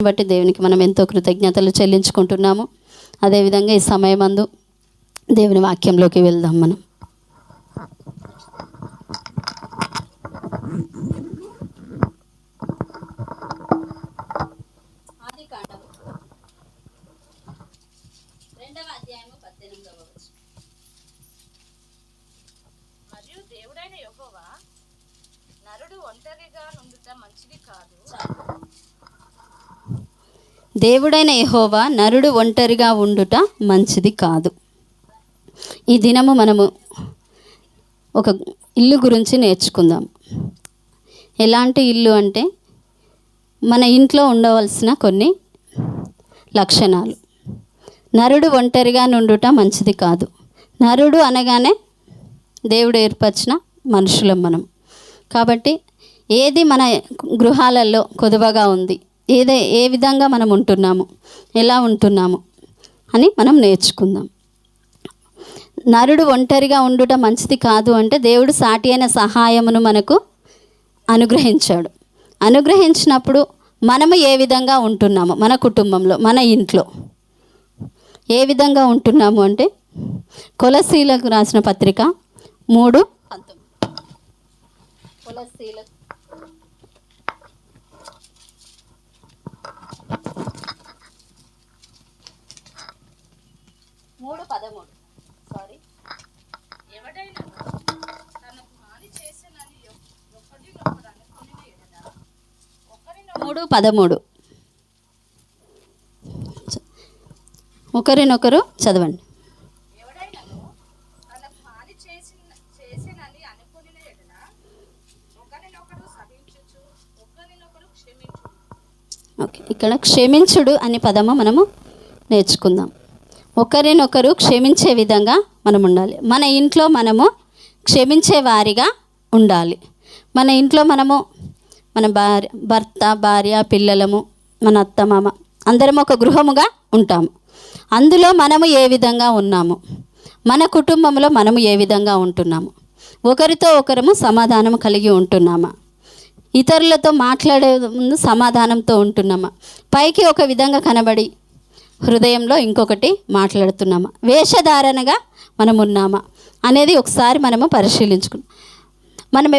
బట్టి దేవునికి మనం ఎంతో కృతజ్ఞతలు చెల్లించుకుంటున్నాము. అదేవిధంగా ఈ సమయమందు దేవుని వాక్యంలోకి వెళ్దాం. మనం ఆదికాండము 2వ అధ్యాయము 18వ వచనం. మరియు దేవుడైన యెహోవా నరుడు ఒంటరిగా నుండుట మంచిది కాదు. దేవుడైన యెహోవా నరుడు ఒంటరిగా ఉండుట మంచిది కాదు. ఈ దినము మనము ఒక ఇల్లు గురించి నేర్చుకుందాం. ఎలాంటి ఇల్లు అంటే మన ఇంట్లో ఉండవలసిన కొన్ని లక్షణాలు. నరుడు ఒంటరిగా నుండుట మంచిది కాదు. నరుడు అనగానే దేవుడు ఏర్పరిచిన మనుషులం మనం. కాబట్టి ఏది మన గృహాలలో కొదువగా ఉంది, ఏ విధంగా మనం ఉంటున్నాము, ఎలా ఉంటున్నాము అని మనం నేర్చుకుందాం. నరుడు ఒంటరిగా ఉండుట మంచిది కాదు అంటే దేవుడు సాటి అయిన సహాయమును మనకు అనుగ్రహించాడు. అనుగ్రహించినప్పుడు మనము ఏ విధంగా ఉంటున్నాము, మన కుటుంబంలో, మన ఇంట్లో ఏ విధంగా ఉంటున్నాము అంటే కొలస్సీలకు రాసిన పత్రిక 3:19. కొలస్సీలకు 3:13. సారీ, ఎవడైనా తనకు హాని చేసెనని ఒకరినొకడు అనుకొనిన ఎడల 3:13 ఒకరినొకరు చదవండి. ఎవడైనను తనకు హాని చేసెనని అనుకొనిన ఎడల ఒకరినొకడు సహించుచు ఒకరినొకరు క్షమించు. ఓకే, ఇక్కడ క్షమించుడు అనే పదము మనము నేర్చుకుందాం. ఒకరినొకరు క్షమించే విధంగా మనం ఉండాలి. మన ఇంట్లో మనము క్షమించే వారిగా ఉండాలి. మన ఇంట్లో మనము మన భర్త, భార్య, పిల్లలము, మన అత్త, మామ అందరం ఒక గృహముగా ఉంటాము. అందులో మనము ఏ విధంగా ఉన్నాము, మన కుటుంబంలో మనము ఏ విధంగా ఉంటున్నాము, ఒకరితో ఒకరము సమాధానం కలిగి ఉంటున్నామా, ఇతరులతో మాట్లాడే ముందు సమాధానంతో ఉంటున్నామా, పైకి ఒక విధంగా కనబడి హృదయంలో ఇంకొకటి మాట్లాడుతున్నామా, వేషధారణగా మనం ఉన్నామా అనేది ఒకసారి మనము పరిశీలించుకున్నాం. మనం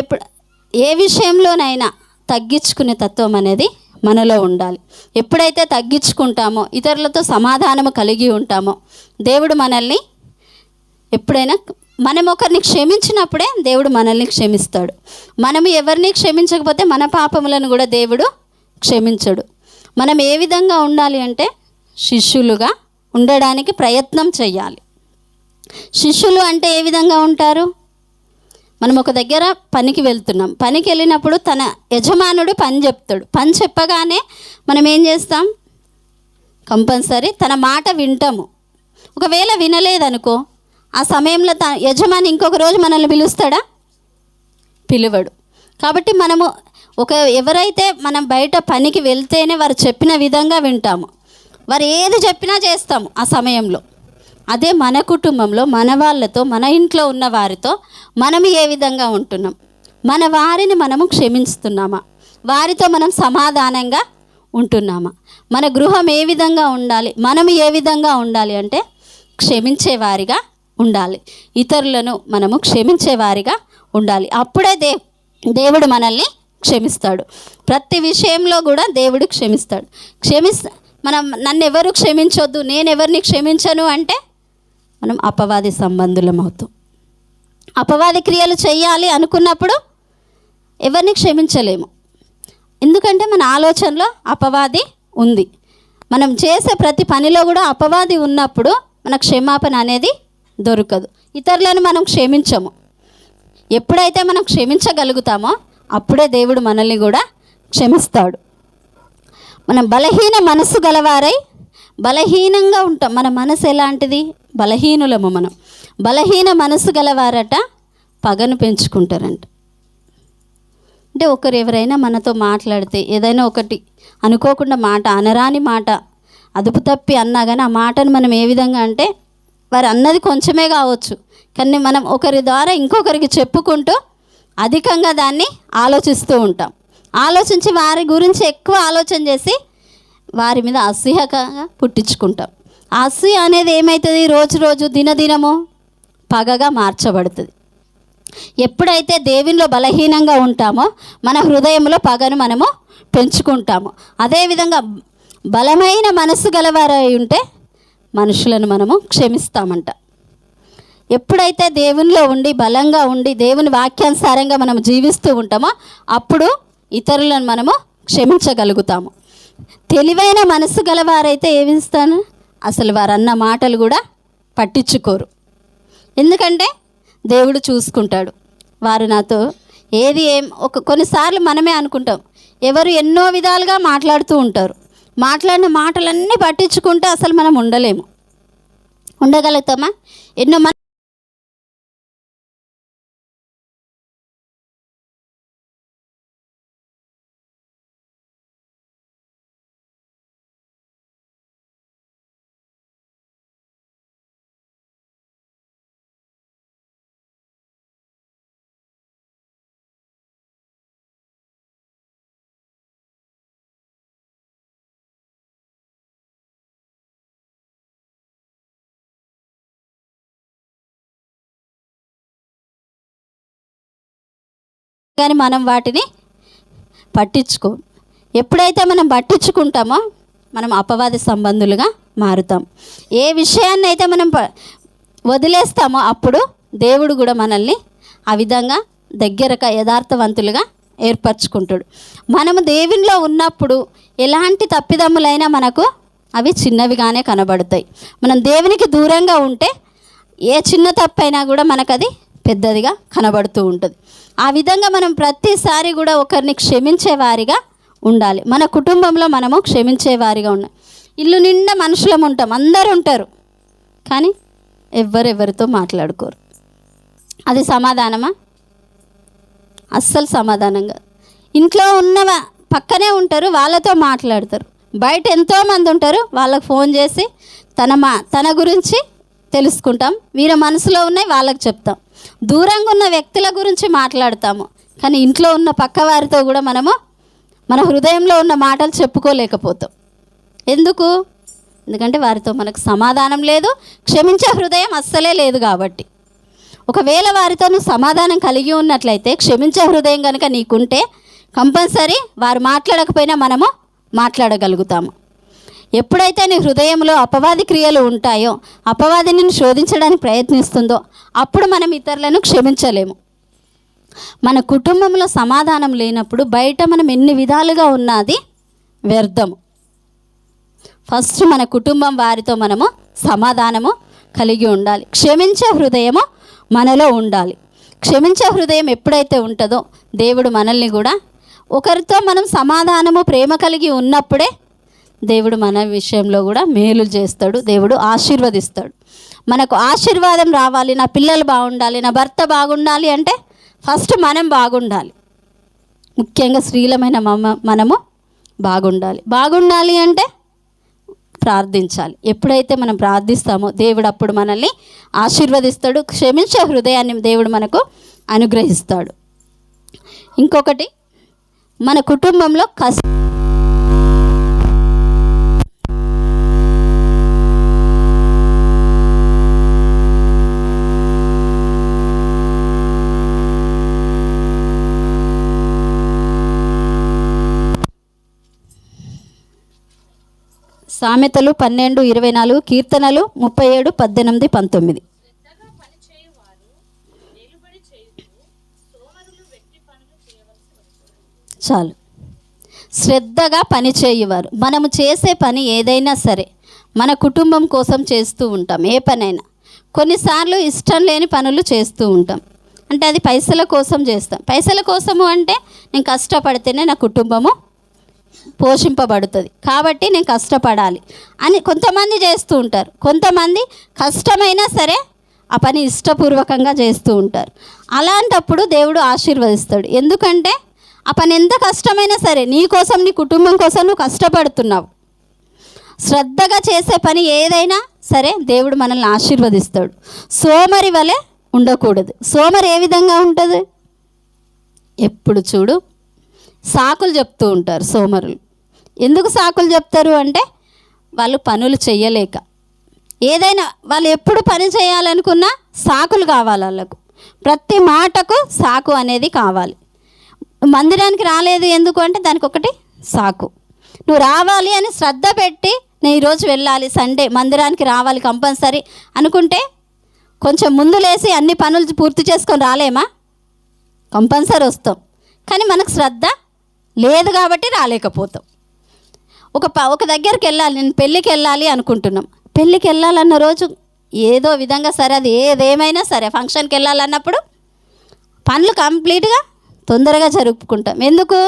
ఏ విషయంలోనైనా తగ్గించుకునే తత్వం అనేది మనలో ఉండాలి. ఎప్పుడైతే తగ్గించుకుంటామో, ఇతరులతో సమాధానము కలిగి ఉంటామో, దేవుడు మనల్ని ఎప్పుడైనా మనం ఒకరిని క్షమించినప్పుడే దేవుడు మనల్ని క్షమిస్తాడు. మనము ఎవరిని క్షమించకపోతే మన పాపములను కూడా దేవుడు క్షమించడు. మనం ఏ విధంగా ఉండాలి అంటే శిష్యులుగా ఉండడానికి ప్రయత్నం చేయాలి. శిష్యులు అంటే ఏ విధంగా ఉంటారు? మనం ఒక దగ్గర పనికి వెళ్తున్నాం. పనికి వెళ్ళినప్పుడు తన యజమానుడు పని చెప్తాడు. పని చెప్పగానే మనం ఏం చేస్తాం? కంపల్సరీ తన మాట వింటాము. ఒకవేళ వినలేదనుకో, ఆ సమయంలో యజమాని ఇంకొక రోజు మనల్ని పిలుస్తాడా? పిలువడు. కాబట్టి మనము ఎవరైతే మనం బయట పనికి వెళ్తేనే వారు చెప్పిన విధంగా వింటాము, వారు ఏది చెప్పినా చేస్తాము ఆ సమయంలో. అదే మన కుటుంబంలో, మన వాళ్ళతో, మన ఇంట్లో ఉన్న వారితో మనం ఏ విధంగా ఉంటున్నాం, మన వారిని మనము క్షమిస్తున్నామా, వారితో మనం సమాధానంగా ఉంటున్నామా, మన గృహం ఏ విధంగా ఉండాలి, మనం ఏ విధంగా ఉండాలి అంటే క్షమించేవారిగా ఉండాలి. ఇతరులను మనము క్షమించేవారిగా ఉండాలి. అప్పుడే దేవుడు మనల్ని క్షమిస్తాడు. ప్రతి విషయంలో కూడా దేవుడు క్షమిస్తాడు. నన్ను ఎవరు క్షమించొద్దు, నేను ఎవరిని క్షమించను అంటే మనం అపవాది సంబంధులం అవుతాం. అపవాది క్రియలు చేయాలి అనుకున్నప్పుడు ఎవరిని క్షమించలేము. ఎందుకంటే మన ఆలోచనలో అపవాది ఉంది. మనం చేసే ప్రతి పనిలో కూడా అపవాది ఉన్నప్పుడు మన క్షమాపణ అనేది దొరకదు. ఇతరులను మనం క్షమించము. ఎప్పుడైతే మనం క్షమించగలుగుతామో అప్పుడే దేవుడు మనల్ని కూడా క్షమిస్తాడు. మనం బలహీన మనసు గలవారై బలహీనంగా ఉంటాం. మన మనసు ఎలాంటిది? బలహీనులము. మనం బలహీన మనసు గలవారట పగను పెంచుకుంటారంట. అంటే ఒకరు ఎవరైనా మనతో మాట్లాడితే ఏదైనా ఒకటి అనుకోకుండా మాట, అనరాని మాట అదుపు తప్పి అన్నా కానీ ఆ మాటను మనం ఏ విధంగా అంటే వారు అన్నది కొంచెమే కావచ్చు, కానీ మనం ఒకరి ద్వారా ఇంకొకరికి చెప్పుకుంటూ అధికంగా దాన్ని ఆలోచిస్తూ ఉంటాం. ఆలోచించి వారి గురించి ఎక్కువ ఆలోచన చేసి వారి మీద అసూయగా పుట్టించుకుంటాం. ఆ అసూయ అనేది ఏమవుతుంది, రోజు రోజు దినదినము పగగా మార్చబడుతుంది. ఎప్పుడైతే దేవునిలో బలహీనంగా ఉంటామో మన హృదయంలో పగను మనము పెంచుకుంటాము. అదేవిధంగా బలమైన మనసు గలవారై ఉంటే మనుషులను మనము క్షమిస్తామంట. ఎప్పుడైతే దేవునిలో ఉండి బలంగా ఉండి దేవుని వాక్యానుసారంగా మనం జీవిస్తూ ఉంటామో అప్పుడు ఇతరులను మనము క్షమించగలుగుతాము. తెలివైన మనసు గలవారైతే ఏమిస్తాను, అసలు వారు అన్న మాటలు కూడా పట్టించుకోరు. ఎందుకంటే దేవుడు చూసుకుంటాడు. వారు నాతో కొన్నిసార్లు మనమే అనుకుంటాం, ఎవరు ఎన్నో విధాలుగా మాట్లాడుతూ ఉంటారు. మాట్లాడిన మాటలన్నీ పట్టించుకుంటే అసలు మనం ఉండగలుగుతామా? ఎన్నో కానీ మనం వాటిని పట్టించుకోం. ఎప్పుడైతే మనం పట్టించుకుంటామో మనం అపవాది సంబంధులుగా మారుతాం. ఏ విషయాన్ని అయితే మనం వదిలేస్తామో అప్పుడు దేవుడు కూడా మనల్ని ఆ విధంగా దగ్గరగా యథార్థవంతులుగా ఏర్పరచుకుంటాడు. మనము దేవునిలో ఉన్నప్పుడు ఎలాంటి తప్పిదమ్ములైనా మనకు అవి చిన్నవిగానే కనబడతాయి. మనం దేవునికి దూరంగా ఉంటే ఏ చిన్న తప్పైనా కూడా మనకు అది పెద్దదిగా కనబడుతూ ఉంటుంది. ఆ విధంగా మనం ప్రతిసారి కూడా ఒకరిని క్షమించేవారిగా ఉండాలి. మన కుటుంబంలో మనము క్షమించేవారిగా ఉండాలి. ఇల్లు నిండా మనుషులం ఉంటాం, అందరూ ఉంటారు, కానీ ఎవరెవరితో మాట్లాడుకోరు. అది సమాధానమా? అస్సలు సమాధానంగా. ఇంట్లో ఉన్న పక్కనే ఉంటారు, వాళ్ళతో మాట్లాడతారు. బయట ఎంతోమంది ఉంటారు, వాళ్ళకు ఫోన్ చేసి తన గురించి తెలుసుకుంటాం. వీరి మనసులో ఉన్నాయి వాళ్ళకి చెప్తాం. దూరంగా ఉన్న వ్యక్తుల గురించి మాట్లాడతాము, కానీ ఇంట్లో ఉన్న పక్క వారితో కూడా మనము మన హృదయంలో ఉన్న మాటలు చెప్పుకోలేకపోతాం. ఎందుకంటే వారితో మనకు సమాధానం లేదు, క్షమించే హృదయం అస్సలే లేదు. కాబట్టి ఒకవేళ వారితో నువ్వు సమాధానం కలిగి ఉన్నట్లయితే, క్షమించే హృదయం కనుక నీకుంటే కంపల్సరీ వారు మాట్లాడకపోయినా మనము మాట్లాడగలుగుతాము. ఎప్పుడైతే నీ హృదయంలో అపవాది క్రియలు ఉంటాయో, అపవాది నిన్ను శోధించడానికి ప్రయత్నిస్తుందో అప్పుడు మనం ఇతరులను క్షమించలేము. మన కుటుంబంలో సమాధానం లేనప్పుడు బయట మనం ఎన్ని విధాలుగా ఉన్నది వ్యర్థము. ఫస్ట్ మన కుటుంబం వారితో మనము సమాధానము కలిగి ఉండాలి. క్షమించే హృదయము మనలో ఉండాలి. క్షమించే హృదయం ఎప్పుడైతే ఉంటుందో దేవుడు మనల్ని కూడా, ఒకరితో మనం సమాధానము ప్రేమ కలిగి ఉన్నప్పుడే దేవుడు మన విషయంలో కూడా మేలు చేస్తాడు, దేవుడు ఆశీర్వదిస్తాడు. మనకు ఆశీర్వాదం రావాలి, నా పిల్లలు బాగుండాలి, నా భర్త బాగుండాలి అంటే ఫస్ట్ మనం బాగుండాలి. ముఖ్యంగా స్త్రీలమైన మనము బాగుండాలి అంటే ప్రార్థించాలి. ఎప్పుడైతే మనం ప్రార్థిస్తామో దేవుడు అప్పుడు మనల్ని ఆశీర్వదిస్తాడు. క్షమించే హృదయాన్ని దేవుడు మనకు అనుగ్రహిస్తాడు. ఇంకొకటి, మన కుటుంబంలో సామెతలు 12:24, కీర్తనలు 37:18, 19. చాలు. శ్రద్ధగా పని చేయువారు. మనము చేసే పని ఏదైనా సరే మన కుటుంబం కోసం చేస్తూ ఉంటాం. ఏ పనైనా కొన్నిసార్లు ఇష్టం లేని పనులు చేస్తూ ఉంటాం. అంటే అది పైసల కోసం చేస్తాం. పైసల కోసము అంటే నేను కష్టపడితేనే నా కుటుంబము పోషింపబడుతుంది, కాబట్టి నేను కష్టపడాలి అని కొంతమంది చేస్తూ ఉంటారు. కొంతమంది కష్టమైనా సరే ఆ పని ఇష్టపూర్వకంగా చేస్తూ ఉంటారు. అలాంటప్పుడు దేవుడు ఆశీర్వదిస్తాడు. ఎందుకంటే ఆ పని ఎంత కష్టమైనా సరే నీ కోసం, నీ కుటుంబం కోసం నువ్వు కష్టపడుతున్నావు. శ్రద్ధగా చేసే పని ఏదైనా సరే దేవుడు మనల్ని ఆశీర్వదిస్తాడు. సోమరి వలె ఉండకూడదు. సోమరి ఏ విధంగా ఉంటుంది? ఎప్పుడు చూడు సాకులు చెప్తూ ఉంటారు సోమరులు. ఎందుకు సాకులు చెప్తారు అంటే వాళ్ళు పనులు చెయ్యలేక, ఏదైనా వాళ్ళు ఎప్పుడు పని చేయాలనుకున్నా సాకులు కావాలి వాళ్ళకు. ప్రతి మాటకు సాకు అనేది కావాలి. మందిరానికి రాలేదు ఎందుకు అంటే దానికి ఒకటి సాకు. నువ్వు రావాలి అని శ్రద్ధ పెట్టి నేను ఈరోజు వెళ్ళాలి, సండే మందిరానికి రావాలి కంపల్సరీ అనుకుంటే కొంచెం ముందు లేసి అన్ని పనులు పూర్తి చేసుకొని రాలేమా? కంపల్సరీ వస్తాం. కానీ మనకు శ్రద్ధ లేదు కాబట్టి రాలేకపోతాం. ఒక దగ్గరికి వెళ్ళాలి, నేను పెళ్ళికి వెళ్ళాలి అనుకుంటున్నాం. పెళ్ళికి వెళ్ళాలన్న రోజు ఏదో విధంగా సరే, అది ఏదేమైనా సరే ఫంక్షన్కి వెళ్ళాలన్నప్పుడు పనులు కంప్లీట్గా తొందరగా జరుపుకుంటాం. ఎందుకు?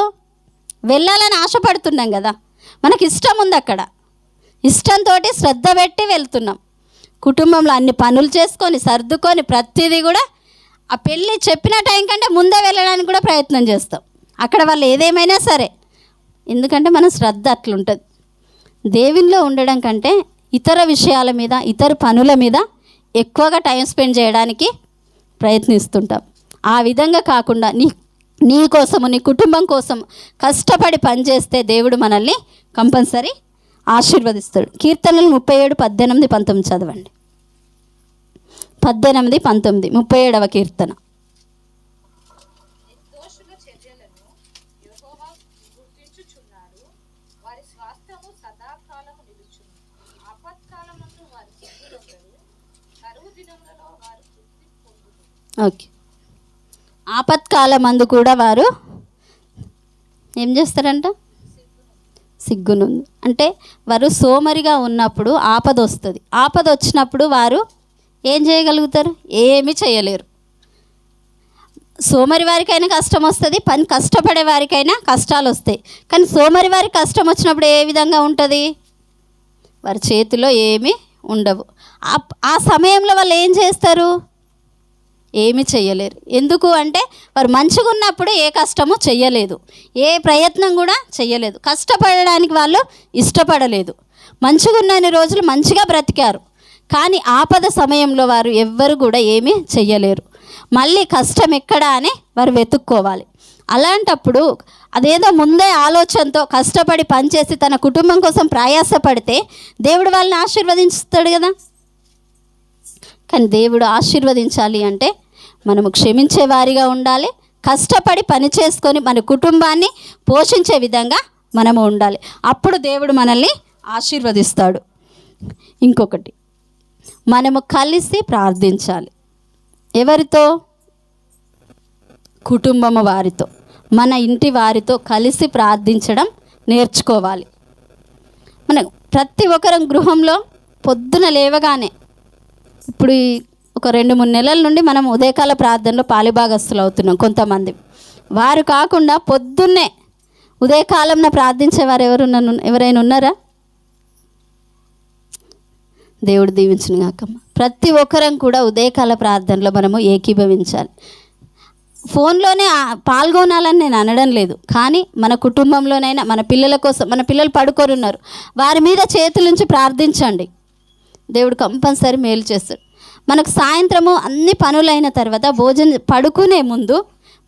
వెళ్ళాలని ఆశపడుతున్నాం కదా, మనకి ఇష్టం ఉంది. అక్కడ ఇష్టంతో శ్రద్ధ పెట్టి వెళ్తున్నాం. కుటుంబంలో అన్ని పనులు చేసుకొని సర్దుకొని ప్రతిదీ కూడా ఆ పెళ్ళి చెప్పిన టైం కంటే ముందే వెళ్ళడానికి కూడా ప్రయత్నం చేస్తాం. అక్కడ వాళ్ళు ఏదేమైనా సరే, ఎందుకంటే మన శ్రద్ధ అట్లుంటుంది. దేవునిలో ఉండడం కంటే ఇతర విషయాల మీద, ఇతర పనుల మీద ఎక్కువగా టైం స్పెండ్ చేయడానికి ప్రయత్నిస్తుంటాం. ఆ విధంగా కాకుండా నీ కోసము, నీ కుటుంబం కోసం కష్టపడి పనిచేస్తే దేవుడు మనల్ని కంపల్సరీ ఆశీర్వదిస్తాడు. కీర్తనలు 37, 18, 19 చదవండి. 18, 19, 37వ కీర్తన. నిర్దోషుల చర్యలను యెహోవా గుర్తించుచున్నాడు. వారి స్వాస్థ్యము సదాకాలము నిలుచును. ఆపత్కాలమందు వారు సిగ్గునొందరు. కరువు దినములలో వారు తృప్తి పొందుదురు. ఓకే. ఆపత్కాలమందు కూడా వారు ఏం చేస్తారంట? సిగ్గునుంది. అంటే వారు సోమరిగా ఉన్నప్పుడు ఆపద వస్తుంది. ఆపద వచ్చినప్పుడు వారు ఏం చేయగలుగుతారు? ఏమీ చేయలేరు. సోమరి వారికైనా కష్టం వస్తుంది, పని కష్టపడే వారికైనా కష్టాలు వస్తాయి. కానీ సోమరి వారికి కష్టం వచ్చినప్పుడు ఏ విధంగా ఉంటుంది? వారి చేతిలో ఏమీ ఉండవు. ఆ సమయంలో వాళ్ళు ఏం చేస్తారు? ఏమీ చెయ్యలేరు. ఎందుకు అంటే వారు మంచిగా ఉన్నప్పుడు ఏ కష్టము చెయ్యలేదు, ఏ ప్రయత్నం కూడా చెయ్యలేదు. కష్టపడడానికి వాళ్ళు ఇష్టపడలేదు. మంచిగా ఉన్నన్ని రోజులు మంచిగా బ్రతికారు. కానీ ఆపద సమయంలో వారు ఎవ్వరు కూడా ఏమీ చెయ్యలేరు. మళ్ళీ కష్టం ఎక్కడా అని వారు వెతుక్కోవాలి. అలాంటప్పుడు అదేదో ముందే ఆలోచనతో కష్టపడి పనిచేసి తన కుటుంబం కోసం ప్రయాసపడితే దేవుడు వాళ్ళని ఆశీర్వదిస్తాడు కదా. కానీ దేవుడు ఆశీర్వదించాలి అంటే మనము క్షమించే వారిగా ఉండాలి. కష్టపడి పని చేసుకొని మన కుటుంబాన్ని పోషించే విధంగా మనము ఉండాలి. అప్పుడు దేవుడు మనల్ని ఆశీర్వదిస్తాడు. ఇంకొకటి, మనము కలిసి ప్రార్థించాలి. ఎవరితో? కుటుంబము వారితో, మన ఇంటి వారితో కలిసి ప్రార్థించడం నేర్చుకోవాలి. మన ప్రతి ఒక్కరం గృహంలో పొద్దున లేవగానే, ఇప్పుడు ఒక 2-3 నెలల నుండి మనం ఉదయకాల ప్రార్థనలో పాలిభాగస్తులు అవుతున్నాం. కొంతమంది వారు కాకుండా పొద్దున్నే ఉదయకాలంలో ప్రార్థించేవారు ఎవరైనా ఉన్నారా? దేవుడు దీవించును గాకమ్మ. ప్రతి ఒక్కరం కూడా ఉదయకాల ప్రార్థనలో మనము ఏకీభవించాలి. ఫోన్లోనే పాల్గొనాలని నేను అనడం లేదు, కానీ మన కుటుంబంలోనైనా మన పిల్లల కోసం, మన పిల్లలు పడుకోరున్నారు, వారి మీద చేతులుంచి ప్రార్థించండి. దేవుడు కంపల్సరీ మేలు చేస్తాడు. మనకు సాయంత్రము అన్ని పనులైన తర్వాత భోజనం పడుకునే ముందు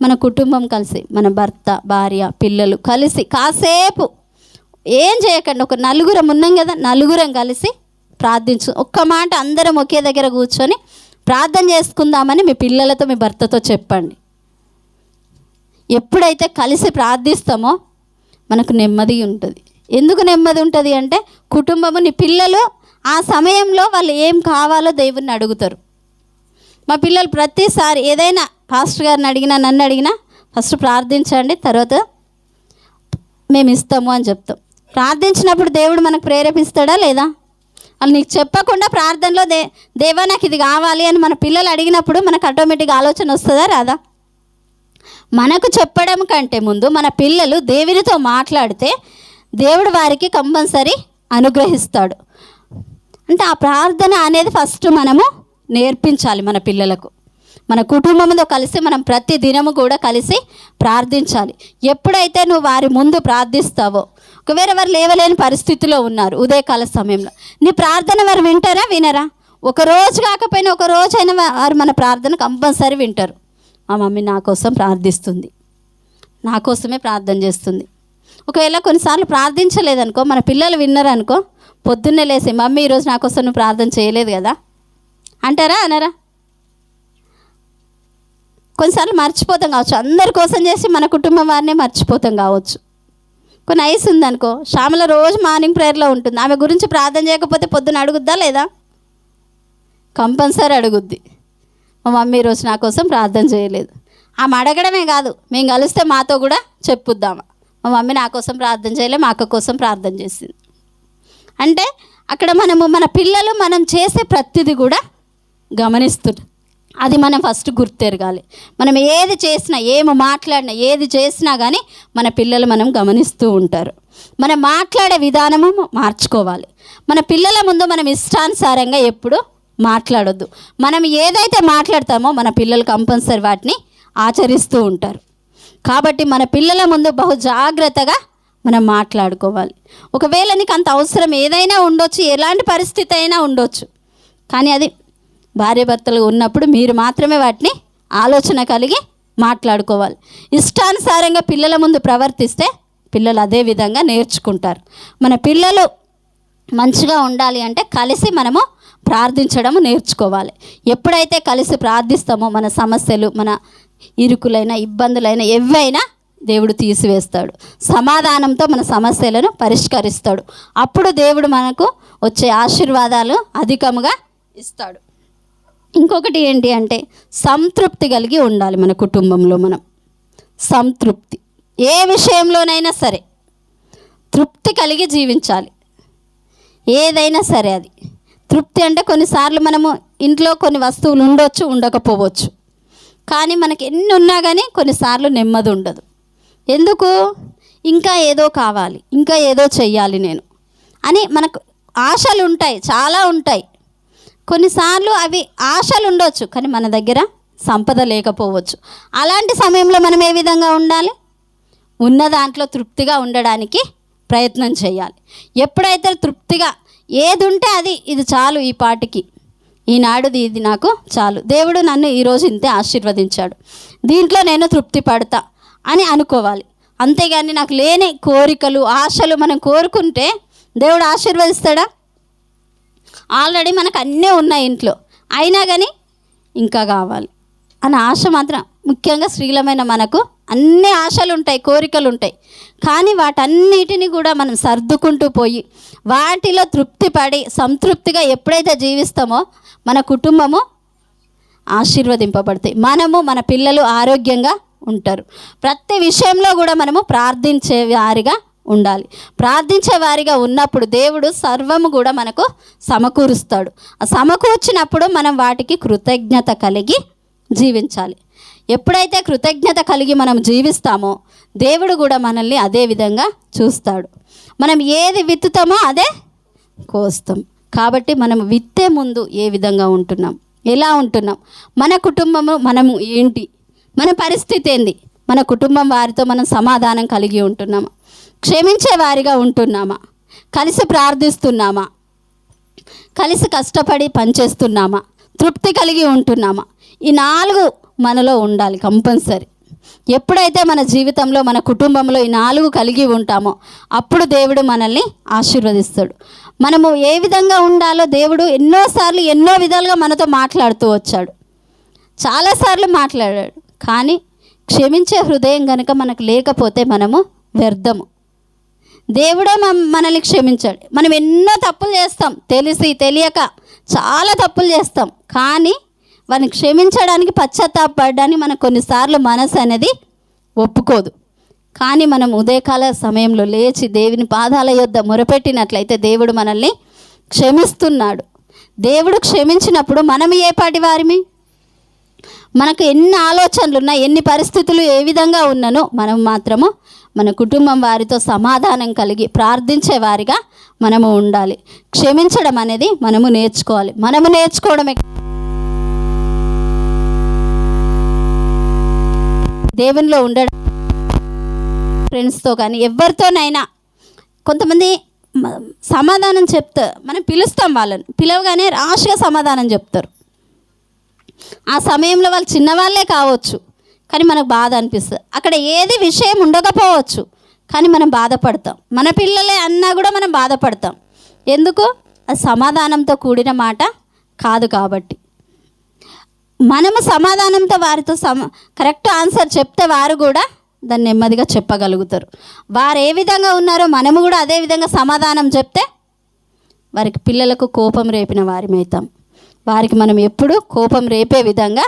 మన కుటుంబం కలిసి, మన భర్త, భార్య, పిల్లలు కలిసి కాసేపు ఏం చేయకండి, ఒక నలుగురం ఉన్నాం కదా, నలుగురం కలిసి ప్రార్థించు. ఒక్క మాట అందరం ఒకే దగ్గర కూర్చొని ప్రార్థన చేసుకుందామని మీ పిల్లలతో, మీ భర్తతో చెప్పండి. ఎప్పుడైతే కలిసి ప్రార్థిస్తామో మనకు నెమ్మది ఉంటుంది. ఎందుకు నెమ్మది ఉంటుంది అంటే కుటుంబము, నీ పిల్లలు ఆ సమయంలో వాళ్ళు ఏం కావాలో దేవుణ్ణి అడుగుతారు. మా పిల్లలు ప్రతిసారి ఏదైనా పాస్టర్ గారిని అడిగినా, నన్ను అడిగినా ఫస్ట్ ప్రార్థించండి, తర్వాత మేము ఇస్తాము అని చెప్తాం. ప్రార్థించినప్పుడు దేవుడు మనకు ప్రేరేపిస్తాడా లేదా? వాళ్ళు నీకు చెప్పకుండా ప్రార్థనలో దేవా నాకు ఇది కావాలి అని మన పిల్లలు అడిగినప్పుడు మనకు ఆటోమేటిక్గా ఆలోచన వస్తుందా రాదా? మనకు చెప్పడం కంటే ముందు మన పిల్లలు దేవునితో మాట్లాడితే దేవుడు వారికి కంపల్సరీ అనుగ్రహిస్తాడు. అంటే ఆ ప్రార్థన అనేది ఫస్ట్ మనము నేర్పించాలి మన పిల్లలకు. మన కుటుంబంతో కలిసి మనం ప్రతి దినము కూడా కలిసి ప్రార్థించాలి. ఎప్పుడైతే నువ్వు వారి ముందు ప్రార్థిస్తావో, ఒకవేళ వారు లేవలేని పరిస్థితిలో ఉన్నారు ఉదయకాల సమయంలో, నీ ప్రార్థన వారు వింటారా వినరా? ఒక రోజు కాకపోయినా ఒక రోజైనా వారు మన ప్రార్థన కంపల్సరీ వింటారు. మా మమ్మీ నా కోసం ప్రార్థిస్తుంది, నా కోసమే ప్రార్థన చేస్తుంది, ఒకవేళ కొన్నిసార్లు ప్రార్థించలేదనుకో, మన పిల్లలు విన్నారనుకో, పొద్దున్నే లేసి మమ్మీ ఈరోజు నా కోసం నువ్వు ప్రార్థన చేయలేదు కదా అంటారా అనరా? కొన్నిసార్లు మర్చిపోతాం కావచ్చు, అందరి కోసం చేసి మన కుటుంబం వారినే మర్చిపోతాం కావచ్చు. కొన్ని ఐస్ ఉందనుకో, శ్యామల రోజు మార్నింగ్ ప్రేయర్లో ఉంటుంది, ఆమె గురించి ప్రార్థన చేయకపోతే పొద్దున అడుగుద్దా లేదా? కంపల్సరీ అడుగుద్ది, మా మమ్మీ ఈరోజు నా కోసం ప్రార్థన చేయలేదు. ఆమె అడగడమే కాదు, మేము కలిస్తే మాతో కూడా చెప్పుద్దామా, మా మమ్మీ నా కోసం ప్రార్థన చేయలే, మా అక్క కోసం ప్రార్థన చేసింది. అంటే అక్కడ మన పిల్లలు మనం చేసే ప్రతిదీ కూడా గమనిస్తుంది. అది మనం ఫస్ట్ గుర్తెరగాలి. మనం ఏది చేసినా, ఏమి మాట్లాడినా, ఏది చేసినా కానీ మన పిల్లలు మనం గమనిస్తూ ఉంటారు. మనం మాట్లాడే విధానము మార్చుకోవాలి. మన పిల్లల ముందు మనం ఇష్టానుసారంగా ఎప్పుడు మాట్లాడొద్దు. మనం ఏదైతే మాట్లాడతామో మన పిల్లలు కంపల్సరీ వాటిని ఆచరిస్తూ ఉంటారు. కాబట్టి మన పిల్లల ముందు బహు జాగ్రత్తగా మనం మాట్లాడుకోవాలి. ఒకవేళ నీకు అంత అవసరం ఏదైనా ఉండొచ్చు, ఎలాంటి పరిస్థితి అయినా ఉండొచ్చు, కానీ అది భార్యాభర్తలు ఉన్నప్పుడు మీరు మాత్రమే వాటిని ఆలోచన కలిగి మాట్లాడుకోవాలి. ఇష్టానుసారంగా పిల్లల ముందు ప్రవర్తిస్తే పిల్లలు అదే విధంగా నేర్చుకుంటారు. మన పిల్లలు మంచిగా ఉండాలి అంటే కలిసి మనము ప్రార్థించడం నేర్చుకోవాలి. ఎప్పుడైతే కలిసి ప్రార్థిస్తామో మన సమస్యలు, మన ఇరుకులైన ఇబ్బందులైన ఏవైనా దేవుడు తీసివేస్తాడు. సమాధానంతో మన సమస్యలను పరిష్కరిస్తాడు. అప్పుడు దేవుడు మనకు వచ్చే ఆశీర్వాదాలు అధికముగా ఇస్తాడు. ఇంకొకటి ఏంటి అంటే సంతృప్తి కలిగి ఉండాలి. మన కుటుంబంలో మనం సంతృప్తి, ఏ విషయంలోనైనా సరే తృప్తి కలిగి జీవించాలి. ఏదైనా సరే అది తృప్తి అంటే కొన్నిసార్లు మనము ఇంట్లో కొన్ని వస్తువులు ఉండొచ్చు, ఉండకపోవచ్చు, కానీ మనకి ఎన్ని ఉన్నా కానీ కొన్నిసార్లు నెమ్మది ఉండదు. ఎందుకు? ఇంకా ఏదో కావాలి, ఇంకా ఏదో చెయ్యాలి నేను అని మనకు ఆశలు ఉంటాయి, చాలా ఉంటాయి. కొన్నిసార్లు అవి ఆశలు ఉండొచ్చు, కానీ మన దగ్గర సంపద లేకపోవచ్చు. అలాంటి సమయంలో మనం ఏ విధంగా ఉండాలి? ఉన్న దాంట్లో తృప్తిగా ఉండడానికి ప్రయత్నం చేయాలి. ఎప్పుడైతే తృప్తిగా ఏది ఉంటే అది, ఇది చాలు, ఈ పాటికి ఈనాడుది ఇది నాకు చాలు, దేవుడు నన్ను ఈరోజు ఇంతే ఆశీర్వదించాడు, దీంట్లో నేను తృప్తి పడతా అని అనుకోవాలి. అంతేగాని నాకు లేని కోరికలు, ఆశలు మనం కోరుకుంటే దేవుడు ఆశీర్వదిస్తాడా? ఆల్రెడీ మనకు అన్నీ ఉన్నాయి ఇంట్లో, అయినా కానీ ఇంకా కావాలి అన్న ఆశ మాత్రం, ముఖ్యంగా స్త్రీలమైన మనకు అన్ని ఆశలు ఉంటాయి, కోరికలు ఉంటాయి, కానీ వాటన్నిటిని కూడా మనం సర్దుకుంటూ పోయి వాటిలో తృప్తి పడి సంతృప్తిగా ఎప్పుడైతే జీవిస్తామో మన కుటుంబము ఆశీర్వదింపబడతాయి. మనము, మన పిల్లలు ఆరోగ్యంగా ఉంటారు. ప్రతి విషయంలో కూడా మనము ప్రార్థించే వారిగా ఉండాలి. ప్రార్థించే వారిగా ఉన్నప్పుడు దేవుడు సర్వము కూడా మనకు సమకూరుస్తాడు. ఆ సమకూర్చినప్పుడు మనం వాటికి కృతజ్ఞత కలిగి జీవించాలి. ఎప్పుడైతే కృతజ్ఞత కలిగి మనం జీవిస్తామో దేవుడు కూడా మనల్ని అదే విధంగా చూస్తాడు. మనం ఏది విత్తుతామో అదే కోస్తాం. కాబట్టి మనం విత్తే ముందు ఏ విధంగా ఉంటున్నాం, ఎలా ఉంటున్నాం, మన కుటుంబము మనము ఏంటి, మన పరిస్థితి ఏంది, మన కుటుంబం వారితో మనం సమాధానం కలిగి ఉంటున్నామా, క్షమించే వారిగా ఉంటున్నామా, కలిసి ప్రార్థిస్తున్నామా, కలిసి కష్టపడి పనిచేస్తున్నామా, తృప్తి కలిగి ఉంటున్నామా, ఈ 4 మనలో ఉండాలి కంపల్సరీ. ఎప్పుడైతే మన జీవితంలో, మన కుటుంబంలో ఈ 4 కలిగి ఉంటామో అప్పుడు దేవుడు మనల్ని ఆశీర్వదిస్తాడు. మనము ఏ విధంగా ఉండాలో దేవుడు ఎన్నోసార్లు ఎన్నో విధాలుగా మనతో మాట్లాడుతూ వచ్చాడు, చాలాసార్లు మాట్లాడాడు. కానీ క్షమించే హృదయం కనుక మనకు లేకపోతే మనము వ్యర్థము. దేవుడే మనల్ని క్షమించాడు. మనం ఎన్నో తప్పులు చేస్తాం, తెలిసి తెలియక చాలా తప్పులు చేస్తాం, కానీ వారిని క్షమించడానికి, పశ్చాత్తాపడడానికి మనకు కొన్నిసార్లు మనసు అనేది ఒప్పుకోదు. కానీ మనం ఉదయకాల సమయంలో లేచి దేవుని పాదాల యొద్ద మొరపెట్టినట్లయితే దేవుడు మనల్ని క్షమిస్తున్నాడు. దేవుడు క్షమించినప్పుడు మనం ఏ పాటి వారిమి? మనకు ఎన్ని ఆలోచనలు ఉన్నా, ఎన్ని పరిస్థితులు ఏ విధంగా ఉన్నానో మనం మాత్రము మన కుటుంబం వారితో సమాధానం కలిగి ప్రార్థించే వారిగా మనము ఉండాలి. క్షమించడం అనేది మనము నేర్చుకోవాలి. మనము నేర్చుకోవడమే దేవునిలో ఉండడం, ఫ్రెండ్స్తో కానీ ఎవరితోనైనా. కొంతమంది సమాధానం మనం పిలుస్తాం, వాళ్ళని పిలవగానే రాష్గా సమాధానం చెప్తారు. ఆ సమయంలో వాళ్ళు చిన్నవాళ్ళే కావచ్చు, కానీ మనకు బాధ అనిపిస్తుంది. అక్కడ ఏది విషయం ఉండకపోవచ్చు, కానీ మనం బాధపడతాం. మన పిల్లలే అన్నా కూడా మనం బాధపడతాం. ఎందుకు? అది సమాధానంతో కూడిన మాట కాదు కాబట్టి. మనము సమాధానంతో వారితో కరెక్ట్ ఆన్సర్ చెప్తే వారు కూడా దాన్ని నెమ్మదిగా చెప్పగలుగుతారు. వారు ఏ విధంగా ఉన్నారో మనము కూడా అదే విధంగా సమాధానం చెప్తే వారికి పిల్లలకు కోపం రేపిన వారిమవుతాం. వారికి మనం ఎప్పుడూ కోపం రేపే విధంగా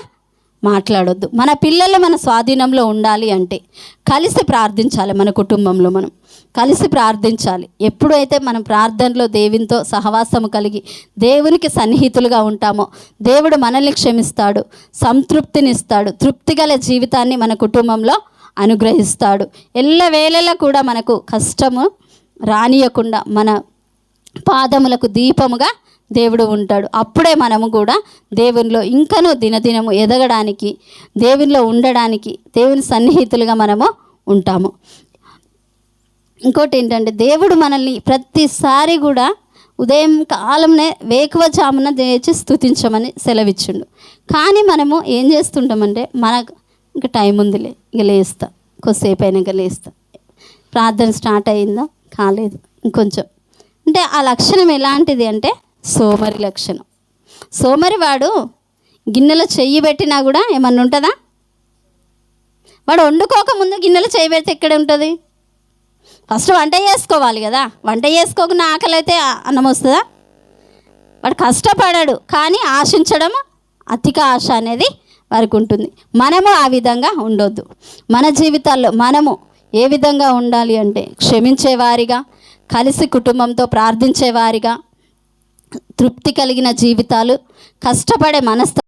మాట్లాడొద్దు. మన పిల్లలు మన స్వాధీనంలో ఉండాలి అంటే కలిసి ప్రార్థించాలి. మన కుటుంబంలో మనం కలిసి ప్రార్థించాలి. ఎప్పుడైతే మనం ప్రార్థనలో దేవునితో సహవాసము కలిగి దేవునికి సన్నిహితులుగా ఉంటామో దేవుడు మనల్ని క్షమిస్తాడు, సంతృప్తినిస్తాడు, తృప్తిగల జీవితాన్ని మన కుటుంబంలో అనుగ్రహిస్తాడు. ఎల్లవేళలా కూడా మనకు కష్టము రానియకుండా మన పాదములకు దీపముగా దేవుడు ఉంటాడు. అప్పుడే మనము కూడా దేవునిలో ఇంకనూ దినదినము ఎదగడానికి, దేవునిలో ఉండడానికి, దేవుని సన్నిహితులుగా మనము ఉంటాము. ఇంకోటి ఏంటంటే దేవుడు మనల్ని ప్రతిసారి కూడా ఉదయం కాలంనే వేకువజామున లేచి స్తుతించమని సెలవిచ్చిండు. కానీ మనము ఏం చేస్తుంటామంటే మనకు ఇంకా టైం ఉందిలే, ఇక లేస్తా, కొద్దిసేపు అయినాక లేస్తా, ప్రార్థన స్టార్ట్ అయిందా, కాలేదు, ఇంకొంచెం. అంటే ఆ లక్షణం ఎలాంటిది అంటే సోమరి లక్షణం. సోమరి వాడు గిన్నెలో చెయ్యి పెట్టినా కూడా ఏమన్నా ఉంటుందా? వాడు వండుకోకముందు గిన్నెలో చెయ్యి పెడితే ఎక్కడ ఉంటుంది? ఫస్ట్ వంట చేసుకోవాలి కదా. వంట చేసుకోకుండా ఆకలి అయితే అన్నం వస్తుందా? వాడు కష్టపడాడు, కానీ ఆశించడం, అతిక ఆశ అనేది వారికి ఉంటుంది. మనము ఆ విధంగా ఉండొద్దు. మన జీవితాల్లో మనము ఏ విధంగా ఉండాలి అంటే క్షమించేవారిగా, కలిసి కుటుంబంతో ప్రార్థించేవారిగా, తృప్తి కలిగిన జీవితాలు, కష్టపడే మనస్తత్వం